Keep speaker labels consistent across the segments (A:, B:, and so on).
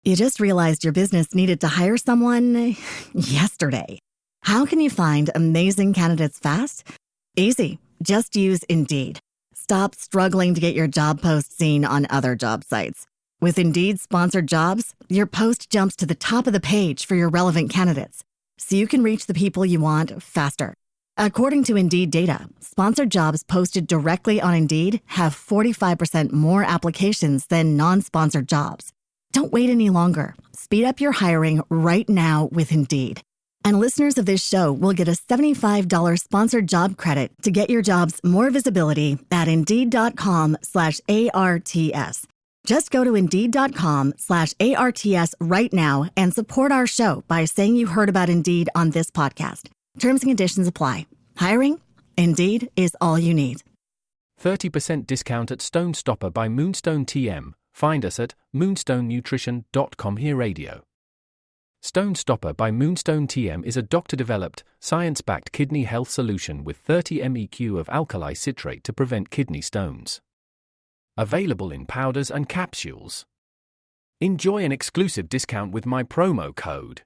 A: You just realized your business needed to hire someone yesterday. How can you find amazing candidates fast? Easy. Just use Indeed. Stop struggling to get your job post seen on other job sites. With Indeed sponsored jobs, your post jumps to the top of the page for your relevant candidates, so you can reach the people you want faster. According to Indeed data, sponsored jobs posted directly on Indeed have 45% more applications than non-sponsored jobs. Don't wait any longer. Speed up your hiring right now with Indeed. And listeners of this show will get a $75 sponsored job credit to get your jobs more visibility at Indeed.com/ARTS. Just go to Indeed.com/ARTS right now and support our show by saying you heard about Indeed on this podcast. Terms and conditions apply. Hiring? Indeed is all you need.
B: 30% discount at Stone Stopper by Moonstone TM. Find us at moonstonenutrition.com. Here radio. Stone Stopper by Moonstone TM is a doctor-developed, science-backed kidney health solution with 30 MEq of alkali citrate to prevent kidney stones. Available in powders and capsules. Enjoy an exclusive discount with my promo code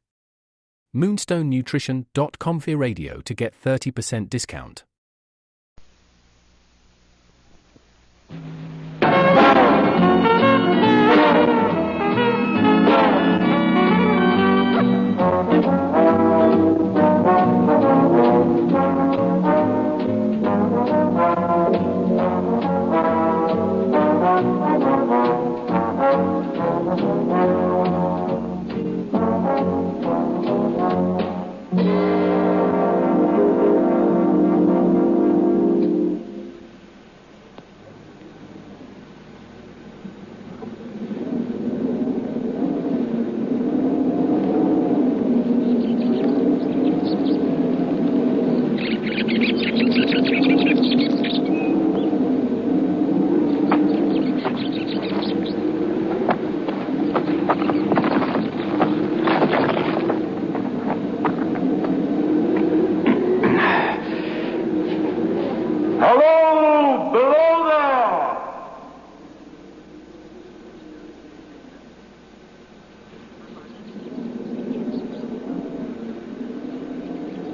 B: moonstonenutrition.com. Here radio to get 30% discount.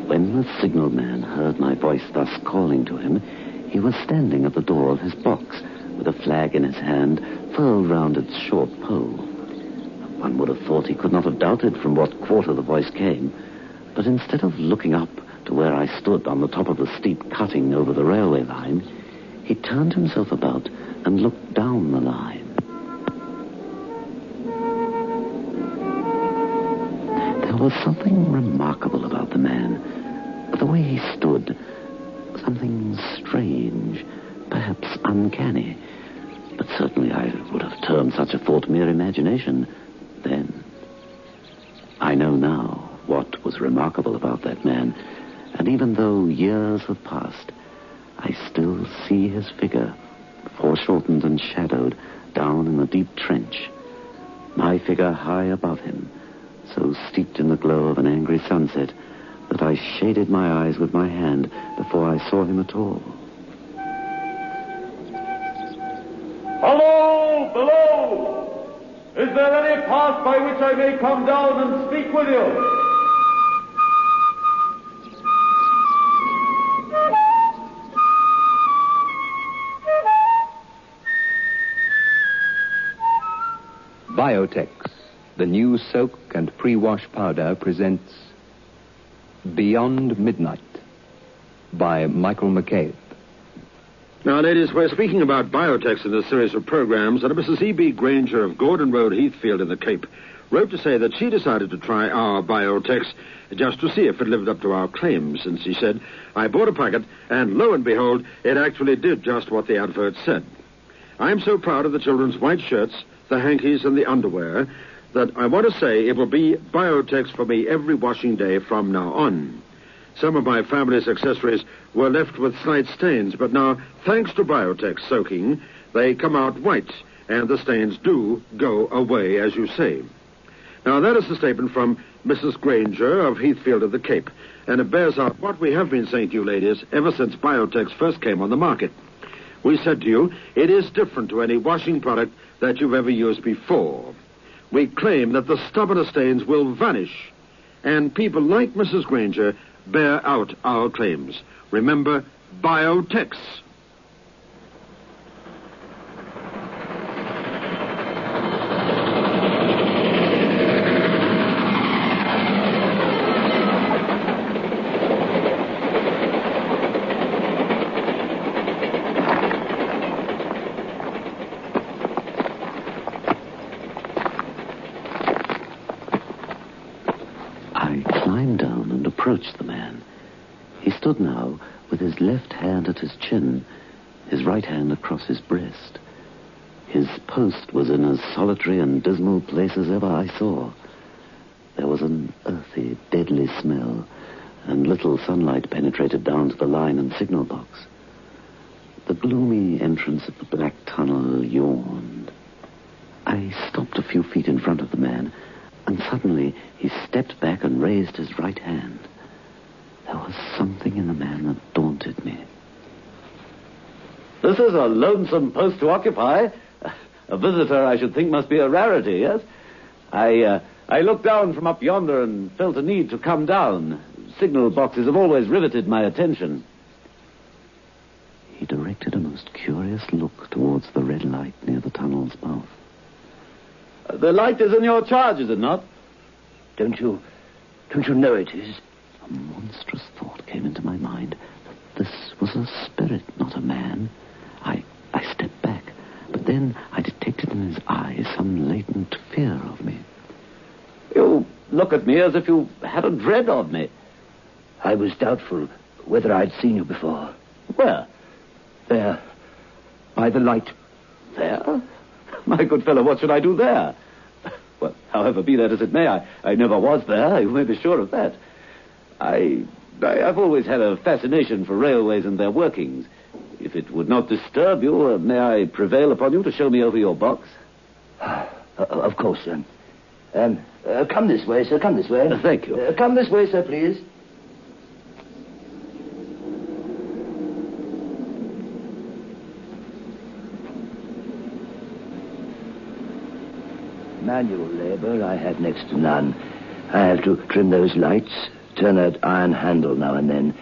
C: When the signalman heard my voice thus calling to him, he was standing at the door of his box with a flag in his hand furled round its short pole. One would have thought he could not have doubted from what quarter the voice came, but instead of looking up to where I stood on the top of the steep cutting over the railway line, he turned himself about and looked down the line. There was something remarkable about the man, the way he stood, something strange, perhaps uncanny, but certainly I would have termed such a thought mere imagination then. I know now what was remarkable about that man, and even though years have passed, I still see his figure, foreshortened and shadowed, down in the deep trench. My figure high above him, so steeped in the glow of an angry sunset that I shaded my eyes with my hand before I saw him at all.
D: Hello, below! Is there any path by which I may come down and speak with you?
E: Biotex, the new soak and pre-wash powder, presents Beyond Midnight by Michael McCabe.
F: Now, ladies, we're speaking about Biotex in this series of programs, and Mrs. E.B. Granger of Gordon Road, Heathfield in the Cape wrote to say that she decided to try our Biotex just to see if it lived up to our claims. And she said, I bought a packet, and lo and behold, it actually did just what the advert said. I'm so proud of the children's white shirts, the hankies, and the underwear that I want to say it will be Biotex for me every washing day from now on. Some of my family's accessories were left with slight stains, but now, thanks to Biotex soaking, they come out white, and the stains do go away, as you say. Now, that is the statement from Mrs. Granger of Heathfield of the Cape, and it bears out what we have been saying to you, ladies, ever since Biotex first came on the market. We said to you, it is different to any washing product that you've ever used before. we claim that the stubborner stains will vanish, and people like Mrs. Granger bear out our claims. Remember, Biotex.
C: Approached the man. He stood now with his left hand at his chin, his right hand across his breast. His post was in as solitary and dismal place as ever I saw. There was an earthy, deadly smell, and little sunlight penetrated down to the line and signal box. The gloomy entrance of the black tunnel yawned. I stopped a few feet in front of the man, and suddenly he stepped back and raised his right hand. There was something in the man that daunted me.
G: This is a lonesome post to occupy. A visitor, I should think, must be a rarity, yes? I looked down from up yonder and felt a need to come down. Signal boxes have always riveted my attention.
C: He directed a most curious look towards the red light near the tunnel's mouth.
G: The light is in your charge, is it not?
H: Don't you know it is?
C: A monstrous thought came into my mind that this was a spirit, not a man. I stepped back, but then I detected in his eyes some latent fear of me.
G: You look at me as if you had a dread of me.
H: I was doubtful whether I'd seen you before.
G: Where?
H: There. By the light.
G: There? My good fellow, what should I do there? Well, however, be that as it may, I never was there. You may be sure of that. I've always had a fascination for railways and their workings. If it would not disturb you, may I prevail upon you to show me over your box?
H: Of course, sir. Come this way, sir. Come this way.
G: Thank you.
H: Come this way, sir, please. Manual labor I have next to none. I have to trim those lights, turn that iron handle now and then.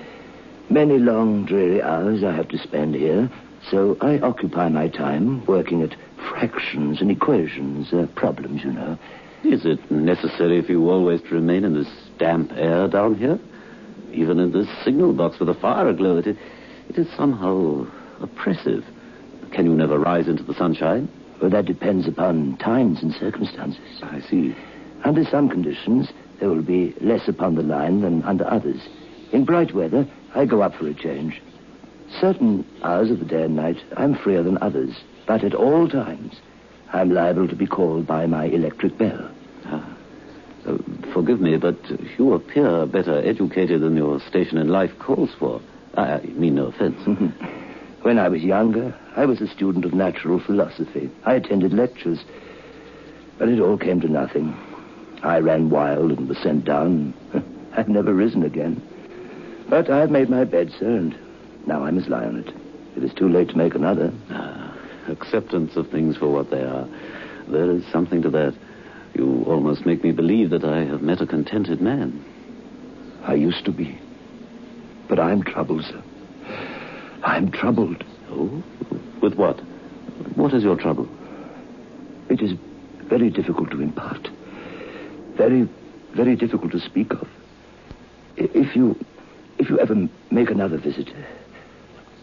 H: Many long, dreary hours I have to spend here, so I occupy my time working at fractions and equations, problems, you know.
G: Is it necessary for you always to remain in this damp air down here? Even in this signal box with a fire aglow, it is somehow oppressive. Can you never rise into the sunshine?
H: Well, that depends upon times and circumstances.
G: I see.
H: Under some conditions, there will be less upon the line than under others. In bright weather, I go up for a change. Certain hours of the day and night, I'm freer than others. But at all times, I'm liable to be called by my electric bell.
G: Forgive me, but you appear better educated than your station in life calls for. I mean no offense.
H: When I was younger, I was a student of natural philosophy. I attended lectures, but it all came to nothing. I ran wild and was sent down. I've never risen again. But I've made my bed, sir, and now I must lie on it. It is too late to make another.
G: Acceptance of things for what they are. There is something to that. You almost make me believe that I have met a contented man.
H: I used to be. But I'm troubled, sir. I'm troubled.
G: Oh? With what? What is your trouble?
H: It is very difficult to impart. Very, very difficult to speak of. If you ever make another visit,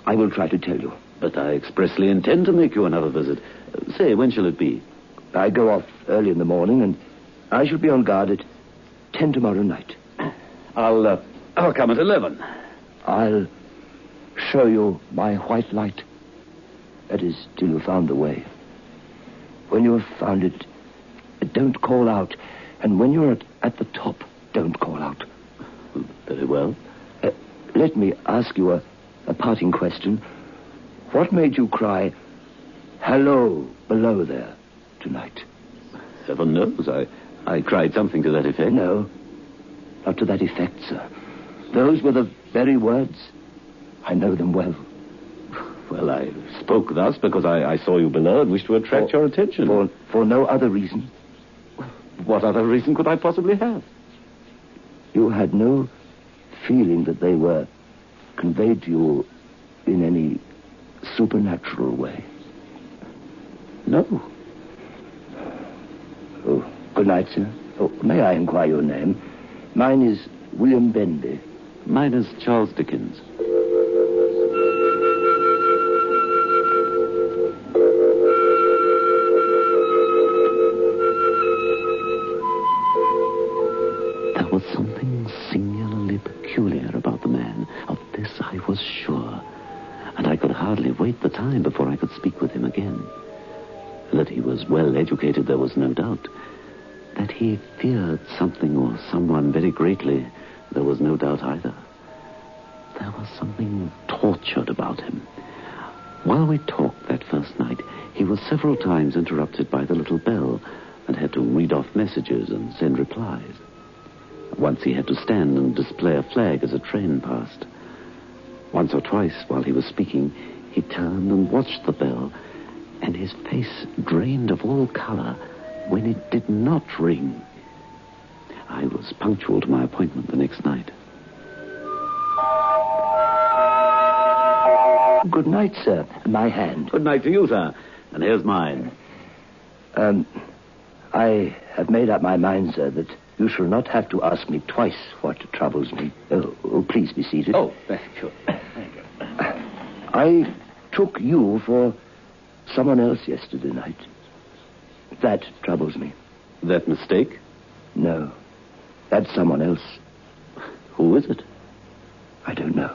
H: I will try to tell you.
G: But I expressly intend to make you another visit. Say, when shall it be?
H: I go off early in the morning, and I shall be on guard at 10 tomorrow night.
G: I'll come at 11.
H: I'll show you my white light. That is, till you found the way. When you have found it, don't call out. And when you're at the top, don't call out.
G: Very well.
H: Let me ask you a parting question. What made you cry, hello, below there, tonight?
G: Heaven knows. I cried something to that effect.
H: No, not to that effect, sir. Those were the very words. I know them well.
G: Well, I spoke thus because I saw you below and wished to attract your attention.
H: For no other reason.
G: What other reason could I possibly have?
H: You had no feeling that they were conveyed to you in any supernatural way?
G: No.
H: Oh, good night, sir. Oh, may I inquire your name? Mine is William Benby.
G: Mine is Charles Dickens.
C: There was something singularly peculiar about the man. Of this I was sure. And I could hardly wait the time before I could speak with him again. That he was well educated, there was no doubt. That he feared something or someone very greatly, there was no doubt either. There was something tortured about him. While we talked that first night, he was several times interrupted by the little bell and had to read off messages and send replies. Once he had to stand and display a flag as a train passed. Once or twice, while he was speaking, he turned and watched the bell, and his face drained of all color when it did not ring. I was punctual to my appointment the next night.
H: Good night, sir. My hand.
G: Good night to you, sir. And here's mine.
H: I have made up my mind, sir, that you shall not have to ask me twice what troubles me. Oh, please be seated.
G: Oh, thank you. Thank you.
H: I took you for someone else yesterday night. That troubles me.
G: That mistake?
H: No. That's someone else.
G: Who is it?
H: I don't know.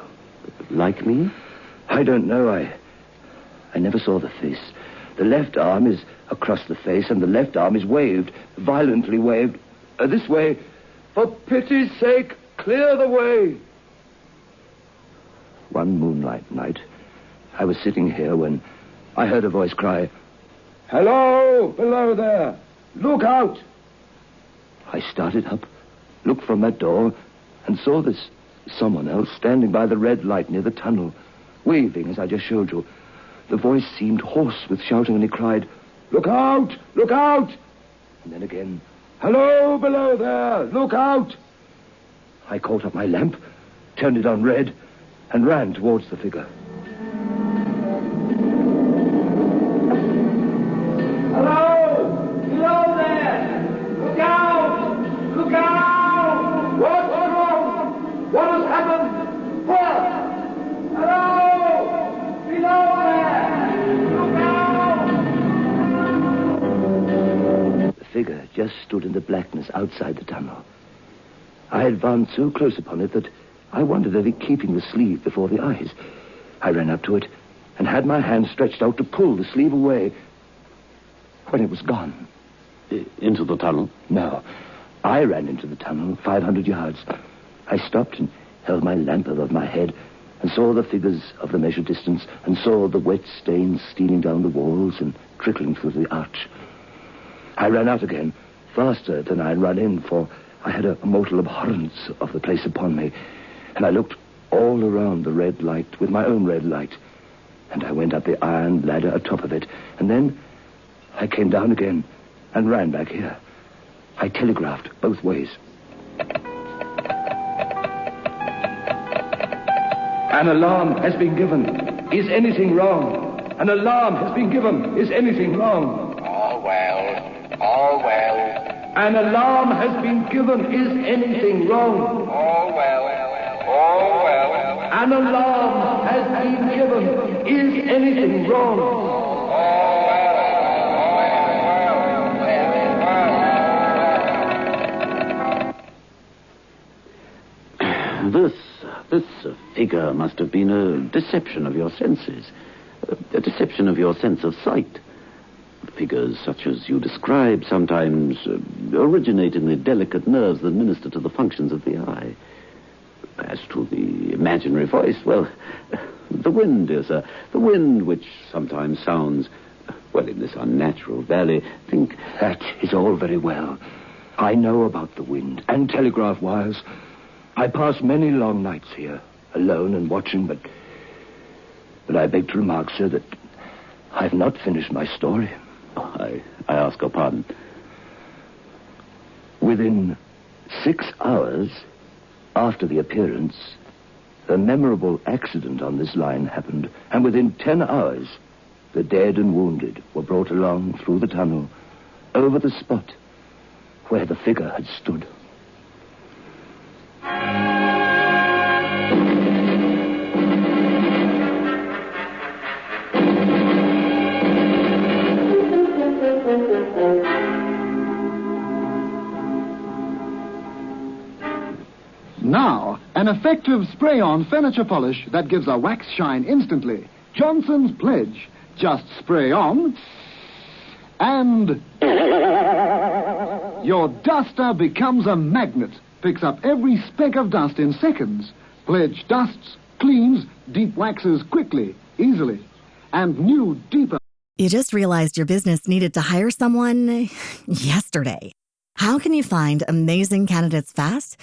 G: Like me?
H: I don't know. I never saw the face. The left arm is across the face, and the left arm is waved, violently waved. This way. For pity's sake, clear the way. One moonlight night, I was sitting here when I heard a voice cry, "Hello, below there! Look out!" I started up, looked from that door, and saw this someone else standing by the red light near the tunnel, waving as I just showed you. The voice seemed hoarse with shouting, and he cried, "Look out! Look out!" And then again, "Hello, below there! Look out!" I caught up my lamp, turned it on red, and ran towards the figure.
D: Hello! Below there! Look out! Look out! What's wrong? What has happened? Where? Hello! Below there! Look out!
H: The figure just stood in the blackness outside the tunnel. I advanced so close upon it that I wondered if it keeping the sleeve before the eyes. I ran up to it and had my hand stretched out to pull the sleeve away when it was gone.
G: Into the tunnel?
H: No. I ran into the tunnel 500 yards. I stopped and held my lamp above my head and saw the figures of the measured distance and saw the wet stains stealing down the walls and trickling through the arch. I ran out again, faster than I had run in, for I had a mortal abhorrence of the place upon me, and I looked all around the red light with my own red light, and I went up the iron ladder atop of it, and then I came down again and ran back here. I telegraphed both ways. An alarm has been given. Is anything wrong? An alarm has been given. Is anything wrong?
I: All well. All well.
H: An alarm has been given. Is anything wrong?
I: All well. All well.
H: An alarm has been given. Is anything wrong?
C: This figure must have been a deception of your senses, a deception of your sense of sight. Figures such as you describe sometimes originate in the delicate nerves that minister to the functions of the eye. As to the imaginary voice, well, the wind, dear sir, the wind which sometimes sounds, well, in this unnatural valley, think...
H: That is all very well. I know about the wind and telegraph wires. I pass many long nights here, alone and watching, but I beg to remark, sir, that I've not finished my story.
C: Oh, I ask your pardon.
H: Within 6 hours after the appearance, the memorable accident on this line happened, and within 10 hours, the dead and wounded were brought along through the tunnel over the spot where the figure had stood.
J: Now, an effective spray-on furniture polish that gives a wax shine instantly. Johnson's Pledge. Just spray on, and your duster becomes a magnet. Picks up every speck of dust in seconds. Pledge dusts, cleans, deep waxes quickly, easily. And new, deeper...
A: You just realized your business needed to hire someone yesterday. How can you find amazing candidates fast?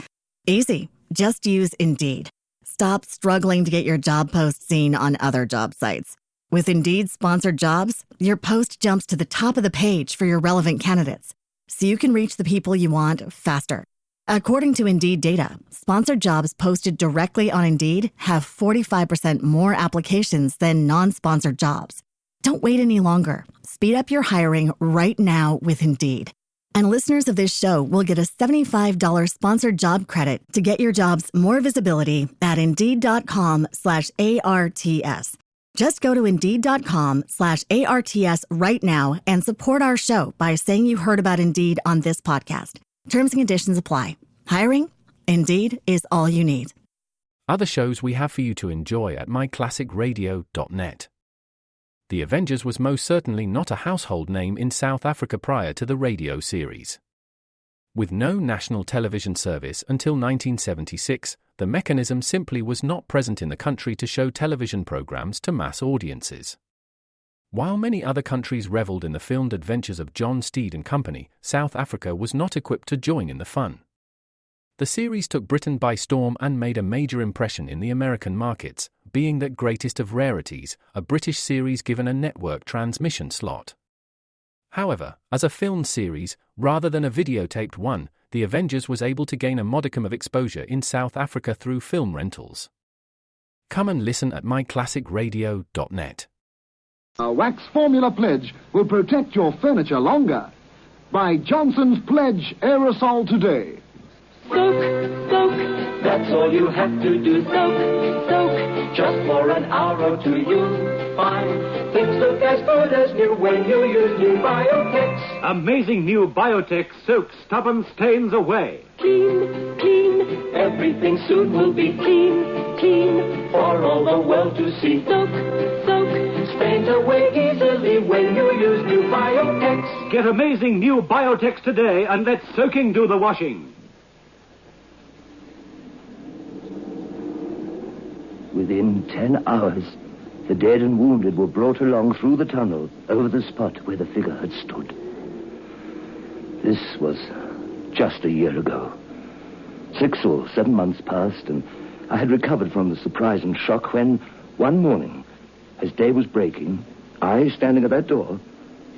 A: Easy. Just use Indeed. Stop struggling to get your job post seen on other job sites. With Indeed sponsored jobs, your post jumps to the top of the page for your relevant candidates, so you can reach the people you want faster. According to Indeed data, sponsored jobs posted directly on Indeed have 45% more applications than non-sponsored jobs. Don't wait any longer. Speed up your hiring right now with Indeed. And listeners of this show will get a $75 sponsored job credit to get your jobs more visibility at Indeed.com/ARTS. Just go to Indeed.com/ARTS right now and support our show by saying you heard about Indeed on this podcast. Terms and conditions apply. Hiring? Indeed is all you need.
B: Other shows we have for you to enjoy at myclassicradio.net. The Avengers was most certainly not a household name in South Africa prior to the radio series. With no national television service until 1976, the mechanism simply was not present in the country to show television programs to mass audiences. While many other countries reveled in the filmed adventures of John Steed and Company, South Africa was not equipped to join in the fun. The series took Britain by storm and made a major impression in the American markets, being that greatest of rarities, a British series given a network transmission slot. However, as a film series, rather than a videotaped one, The Avengers was able to gain a modicum of exposure in South Africa through film rentals. Come and listen at myclassicradio.net.
J: A wax formula pledge will protect your furniture longer. Buy Johnson's Pledge Aerosol today.
K: Soak, soak, that's all you have to do. Soak, soak, just for an hour or two you'll find things look as good as new when you use new Biotex.
D: Amazing new Biotex soaks stubborn stains away.
K: Clean, clean, everything soon will be clean, clean, for all the world to see. Soak, soak, stains away easily when you use new Biotex.
D: Get amazing new Biotex today and let soaking do the washing.
H: Within 10 hours, the dead and wounded were brought along through the tunnel over the spot where the figure had stood. This was just a year ago. 6 or 7 months passed, and I had recovered from the surprise and shock when, one morning, as day was breaking, I, standing at that door,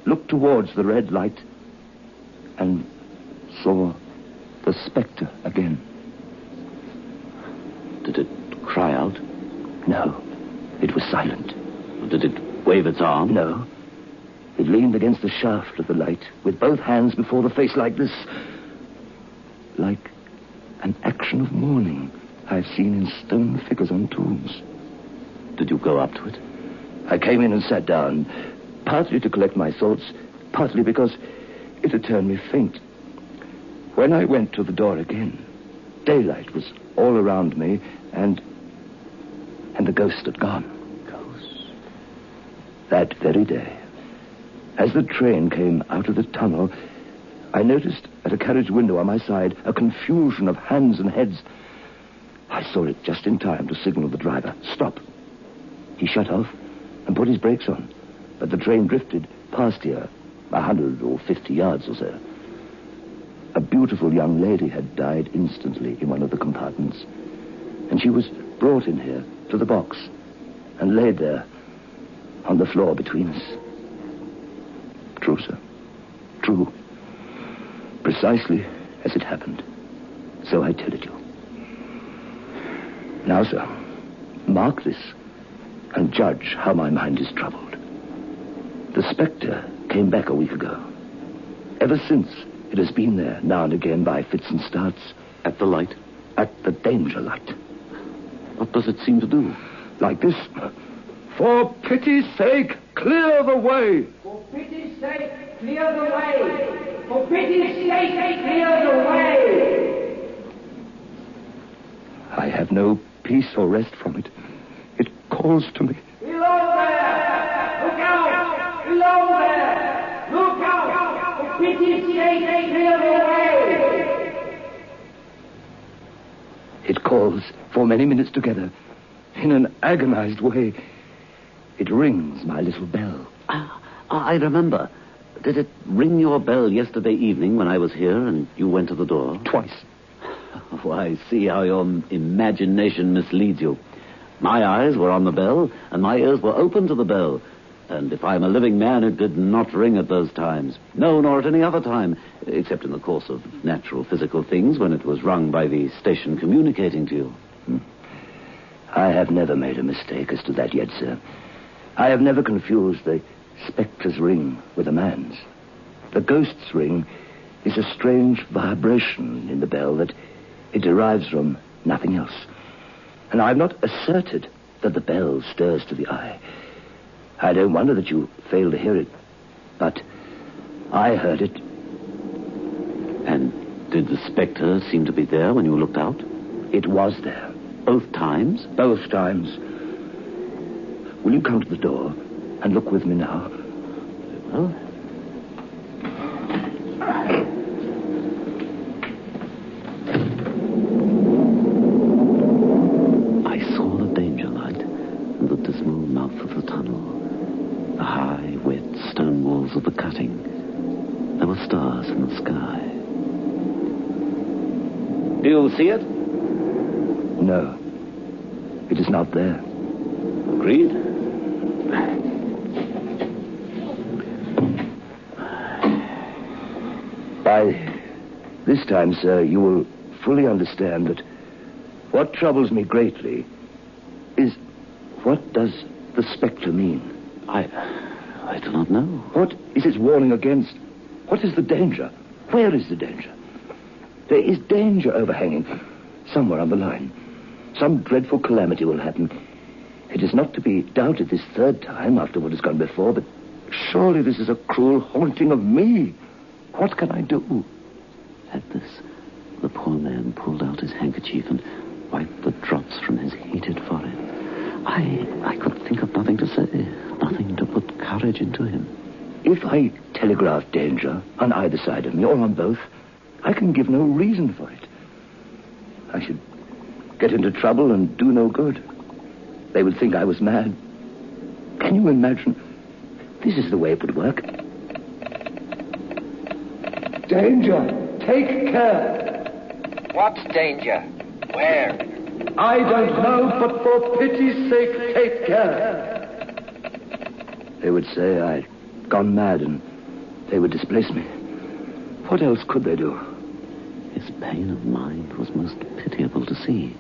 H: looked towards the red light and saw the spectre again.
G: Did it cry out?
H: No, it was silent.
G: Did it wave its arm?
H: No. It leaned against the shaft of the light, with both hands before the face like this. Like an action of mourning I've seen in stone figures on tombs.
G: Did you go up to it?
H: I came in and sat down, partly to collect my thoughts, partly because it had turned me faint. When I went to the door again, daylight was all around me, and the ghost had gone.
G: Ghost?
H: That very day, as the train came out of the tunnel, I noticed at a carriage window on my side a confusion of hands and heads. I saw it just in time to signal the driver, "Stop." He shut off and put his brakes on, but the train drifted past here, 150 yards or so. A beautiful young lady had died instantly in one of the compartments, and she was brought in here to the box and laid there on the floor between us. True, sir. True. Precisely as it happened. So I tell it you. Now, sir, mark this and judge how my mind is troubled. The spectre came back a week ago. Ever since, it has been there now and again by fits and starts.
G: At the light?
H: At the danger light.
G: What does it seem to do?
H: Like this. For pity's sake, clear the way.
K: For pity's sake, clear the way. For pity's sake, clear the way.
H: I have no peace or rest from it. It calls to me.
K: Below there! Look out! Below there! Look out! For pity's sake, clear the way.
H: It calls for many minutes together, in an agonized way. It rings my little bell.
G: I remember. Did it ring your bell yesterday evening when I was here and you went to the door?
H: Twice.
G: Oh, I see how your imagination misleads you. My eyes were on the bell, and my ears were open to the bell. And if I'm a living man, it did not ring at those times. No, nor at any other time, except in the course of natural physical things, when it was rung by the station communicating to you.
H: I have never made a mistake as to that yet, sir. I have never confused the spectre's ring with a man's. The ghost's ring is a strange vibration in the bell that it derives from nothing else. And I have not asserted that the bell stirs to the eye. I don't wonder that you failed to hear it. But I heard it.
G: And did the spectre seem to be there when you looked out?
H: It was there.
G: Both times?
H: Both times. Will you come to the door and look with me now?
G: Well. I saw the danger light and the dismal mouth of the tunnel. The high, wet stone walls of the cutting. There were stars in the sky. Do you see it?
H: No. It is not there.
G: Agreed.
H: By this time, sir, you will fully understand that what troubles me greatly is what does the spectre mean?
G: I do not know.
H: What is its warning against? What is the danger? Where is the danger? There is danger overhanging somewhere on the line. Some dreadful calamity will happen. It is not to be doubted this third time after what has gone before, but surely this is a cruel haunting of me. What can I do?
G: At this, the poor man pulled out his handkerchief and wiped the drops from his heated forehead. I could think of nothing to say, nothing to put courage into him.
H: If I telegraph danger on either side of me, or on both, I can give no reason for it. I should get into trouble and do no good. They would think I was mad. Can you imagine? This is the way it would work. Danger! Take care!
I: What's danger? Where?
H: I don't know, but for pity's sake, take care. They would say I'd gone mad and they would displace me. What else could they do?
G: His pain of mind was most pitiable to see.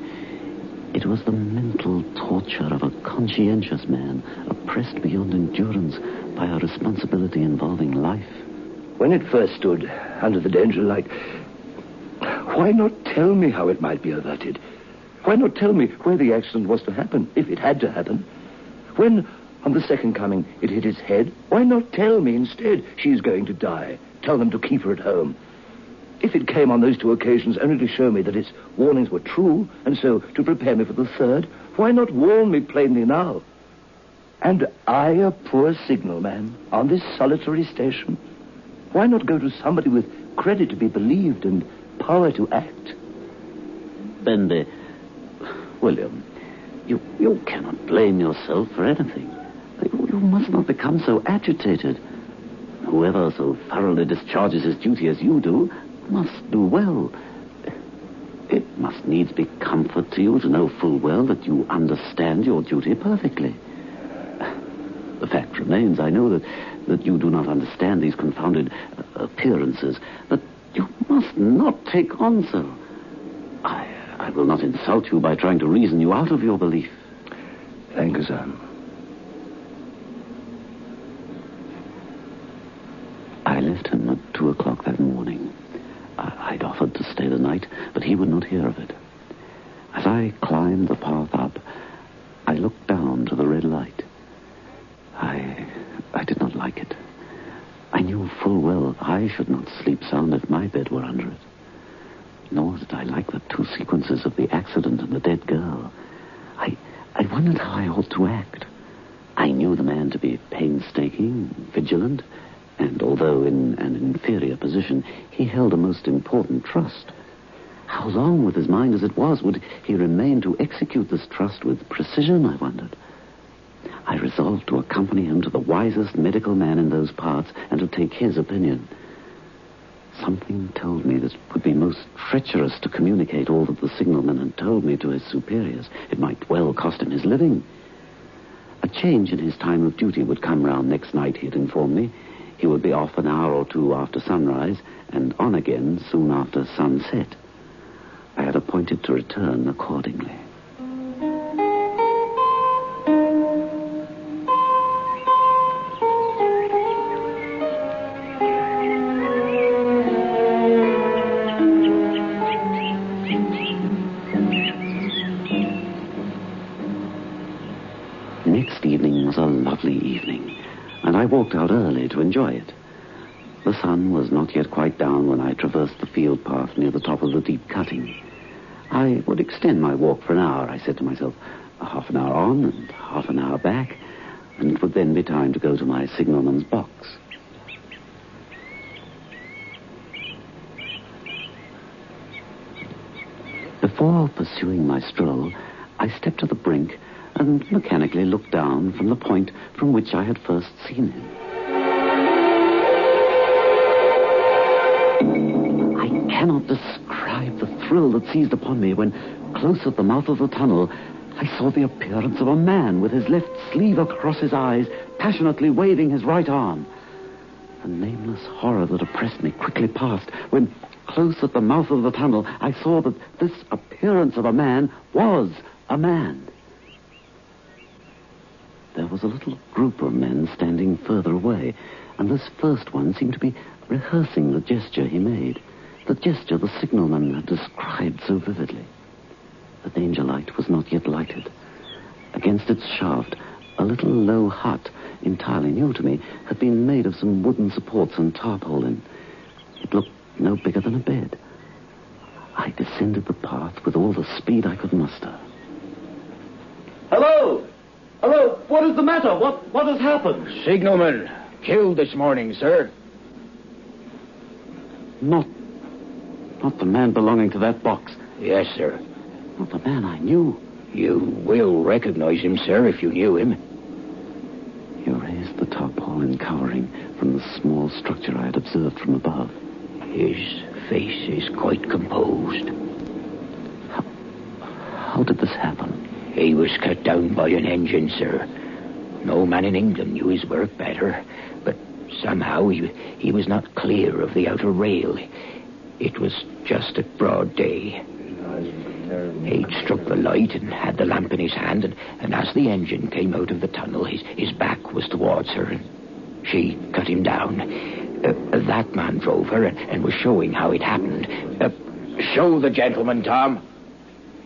G: It was the mental torture of a conscientious man, oppressed beyond endurance by a responsibility involving life.
H: When it first stood under the danger light, why not tell me how it might be averted? Why not tell me where the accident was to happen, if it had to happen? When, on the second coming, it hit his head, why not tell me instead she's going to die? Tell them to keep her at home. If it came on those two occasions only to show me that its warnings were true, and so to prepare me for the third, why not warn me plainly now? And I, a poor signalman, on this solitary station, why not go to somebody with credit to be believed and power to act?
G: Benby, William, you cannot blame yourself for anything. You must not become so agitated. Whoever so thoroughly discharges his duty as you do must do well. It must needs be comfort to you to know full well that you understand your duty perfectly. The fact remains, I know that you do not understand these confounded appearances, that
C: You must not take on so. I will not insult you by trying to reason you out of your belief.
H: Thank you, son.
C: I left him at 2 o'clock that morning. I'd offered to stay the night, but he would not hear of it. As I climbed the path up, I looked down to the red light. I did not like it. I knew full well I should not sleep sound if my bed were under it. Nor did I like the two sequences of the accident and the dead girl. I wondered how I ought to act. I knew the man to be painstaking, vigilant, and although in an inferior position, he held a most important trust. How long, with his mind as it was, would he remain to execute this trust with precision, I wondered. I resolved to accompany him to the wisest medical man in those parts and to take his opinion. Something told me that it would be most treacherous to communicate all that the signalman had told me to his superiors. It might well cost him his living. A change in his time of duty would come round next night, he had informed me. He would be off an hour or two after sunrise and on again soon after sunset. I had appointed to return accordingly. Next evening was a lovely evening, and I walked out early to enjoy it. The sun was not yet quite down when I traversed the field path near the top of the deep cutting. I would extend my walk for an hour, I said to myself, half an hour on and half an hour back, and it would then be time to go to my signalman's box. Before pursuing my stroll, I stepped to the brink and mechanically looked down from the point from which I had first seen him. I cannot describe the thrill that seized upon me when, close at the mouth of the tunnel, I saw the appearance of a man with his left sleeve across his eyes, passionately waving his right arm. The nameless horror that oppressed me quickly passed when, close at the mouth of the tunnel, I saw that this appearance of a man was a man. There was a little group of men standing further away, and this first one seemed to be rehearsing the gesture he made, the gesture the signalman had described so vividly. The danger light was not yet lighted. Against its shaft, a little low hut, entirely new to me, had been made of some wooden supports and tarpaulin. It looked no bigger than a bed. I descended the path with all the speed I could muster.
G: Hello! Hello! What is the matter? What has happened?
I: Signalman, killed this morning, sir.
C: Not the man belonging to that box.
I: Yes, sir.
C: Not the man I knew.
I: You will recognize him, sir, if you knew him.
C: He raised the tarpaulin covering from the small structure I had observed from above.
I: His face is quite composed.
C: How did this happen?
I: He was cut down by an engine, sir. No man in England knew his work better, but somehow he was not clear of the outer rail. It was just at broad day. He'd struck the light and had the lamp in his hand, and as the engine came out of the tunnel, his back was towards her, and she cut him down. That man drove her and was showing how it happened. Show the gentleman, Tom.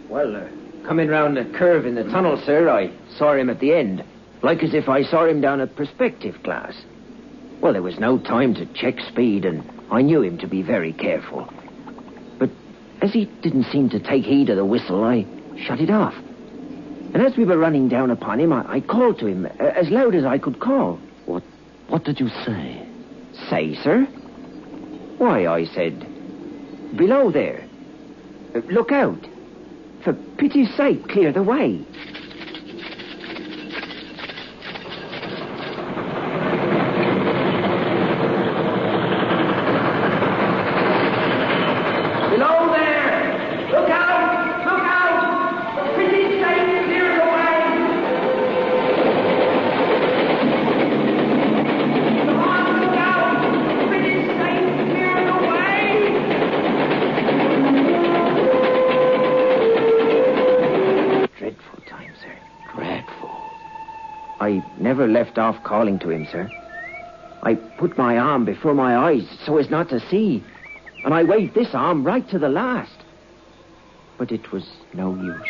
L: Well, coming round the curve in the tunnel, sir, I saw him at the end, like as if I saw him down a perspective glass. Well, there was no time to check speed, and I knew him to be very careful. But as he didn't seem to take heed of the whistle, I shut it off. And as we were running down upon him, I called to him as loud as I could call.
C: What did you say?
L: Say, sir? Why, I said, below there. Look out. For pity's sake, clear the way.
K: Below there! Look out! Look out! For pity's sake, clear the way! Come on, look out! For pity's sake, clear the way!
L: I never left off calling to him, sir. I put my arm before my eyes so as not to see, and I waved this arm right to the last. But it was no use.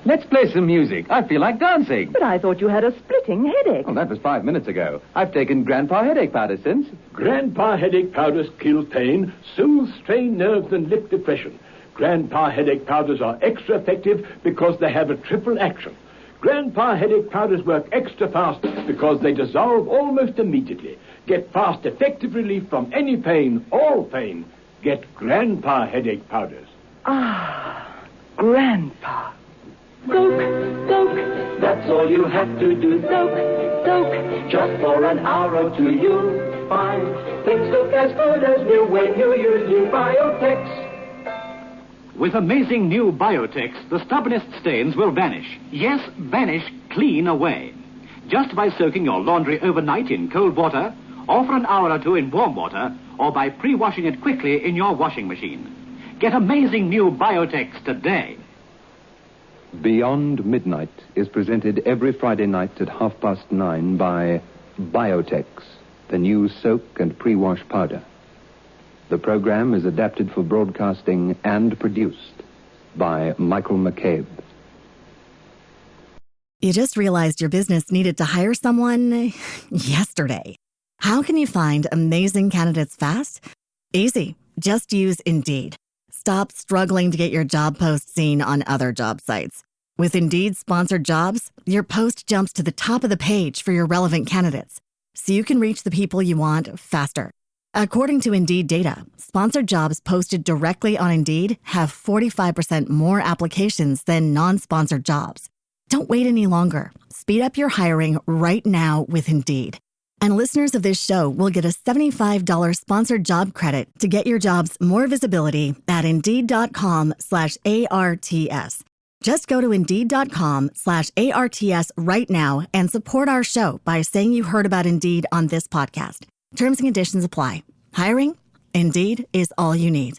E: Let's play some music. I feel like dancing.
M: But I thought you had a splitting headache.
E: Oh, that was 5 minutes ago. I've taken Grandpa headache powder since.
N: Grandpa headache powders kill pain, soothe strained nerves, and lift depression. Grandpa headache powders are extra effective because they have a triple action. Grandpa headache powders work extra fast because they dissolve almost immediately. Get fast, effective relief from any pain, all pain. Get Grandpa headache powders.
M: Ah, Grandpa.
K: Soak, soak, that's all you have to do. Soak, soak, just for an hour or two you'll find things look as good as new when you use new Biotex.
O: With amazing new Biotex, the stubbornest stains will vanish. Yes, vanish clean away. Just by soaking your laundry overnight in cold water, or for an hour or two in warm water, or by pre-washing it quickly in your washing machine. Get amazing new Biotex today.
E: Beyond Midnight is presented every Friday night at 9:30 by Biotex, the new soak and pre-wash powder. The program is adapted for broadcasting and produced by Michael McCabe.
A: You just realized your business needed to hire someone yesterday. How can you find amazing candidates fast? Easy. Just use Indeed. Stop struggling to get your job post seen on other job sites. With Indeed sponsored jobs, your post jumps to the top of the page for your relevant candidates, so you can reach the people you want faster. According to Indeed data, sponsored jobs posted directly on Indeed have 45% more applications than non-sponsored jobs. Don't wait any longer. Speed up your hiring right now with Indeed. And listeners of this show will get a $75 sponsored job credit to get your jobs more visibility at Indeed.com/ARTS. Just go to Indeed.com/ARTS right now and support our show by saying you heard about Indeed on this podcast. Terms and conditions apply. Hiring? Indeed is all you need.